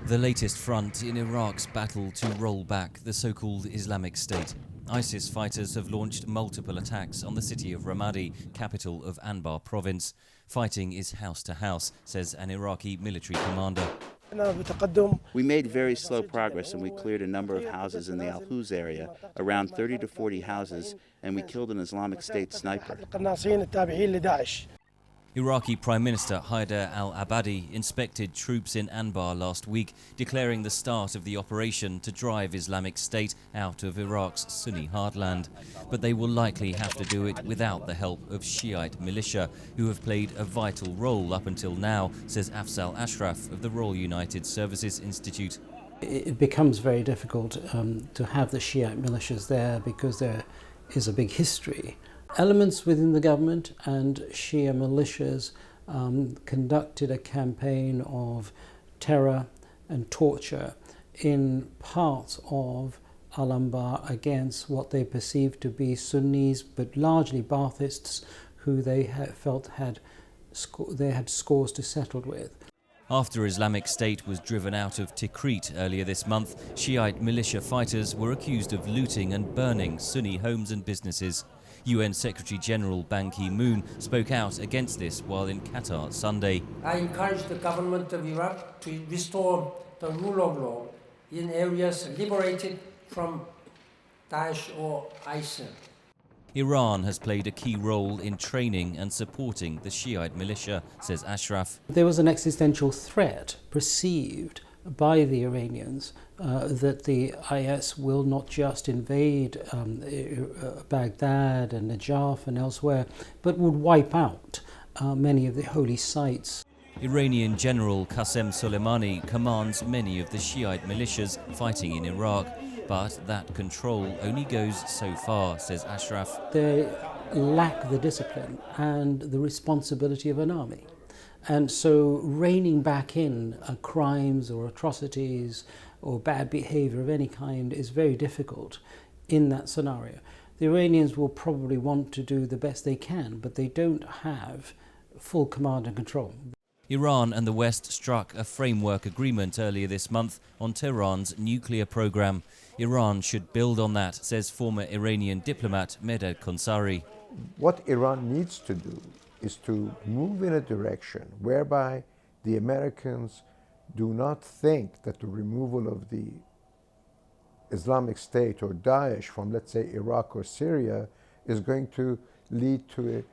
The latest front in Iraq's battle to roll back the so-called Islamic State. ISIS fighters have launched multiple attacks on the city of Ramadi, capital of Anbar province. Fighting is house to house, says an Iraqi military commander. We made very slow progress and we cleared a number of houses in the Al-Huz area, around 30 to 40 houses, and we killed an Islamic State sniper. Iraqi Prime Minister Haider al-Abadi inspected troops in Anbar last week, declaring the start of the operation to drive Islamic State out of Iraq's Sunni Heartland. But they will likely have to do it without the help of Shi'ite militia, who have played a vital role up until now, says Afzal Ashraf of the Royal United Services Institute. It becomes very difficult to have the Shi'ite militias there because there is a big history. Elements within the government and Shia militias conducted a campaign of terror and torture in parts of Anbar against what they perceived to be Sunnis, but largely Baathists, who they felt had scores to settle with. After Islamic State was driven out of Tikrit earlier this month, Shiite militia fighters were accused of looting and burning Sunni homes and businesses. UN Secretary-General Ban Ki-moon spoke out against this while in Qatar Sunday. I encourage the government of Iraq to restore the rule of law in areas liberated from Daesh or ISIL. Iran has played a key role in training and supporting the Shiite militia, says Ashraf. There was an existential threat perceived by the Iranians that the IS will not just invade Baghdad and Najaf and elsewhere, but would wipe out many of the holy sites. Iranian General Qasem Soleimani commands many of the Shiite militias fighting in Iraq, but that control only goes so far, says Ashraf. They lack the discipline and the responsibility of an army. And so reining back in crimes or atrocities or bad behavior of any kind is very difficult in that scenario. The Iranians will probably want to do the best they can, but they don't have full command and control. Iran and the West struck a framework agreement earlier this month on Tehran's nuclear program. Iran should build on that, says former Iranian diplomat Medad Konsari. What Iran needs to do is to move in a direction whereby the Americans do not think that the removal of the Islamic State or Daesh from, let's say, Iraq or Syria is going to lead to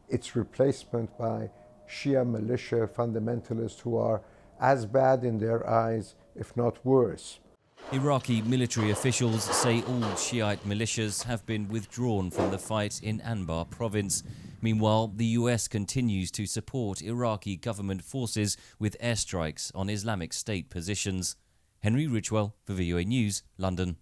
its replacement by Shia militia fundamentalists who are as bad in their eyes, if not worse. Iraqi military officials say all Shiite militias have been withdrawn from the fight in Anbar province. Meanwhile, the US continues to support Iraqi government forces with airstrikes on Islamic State positions. Henry Ridgwell for VOA News, London.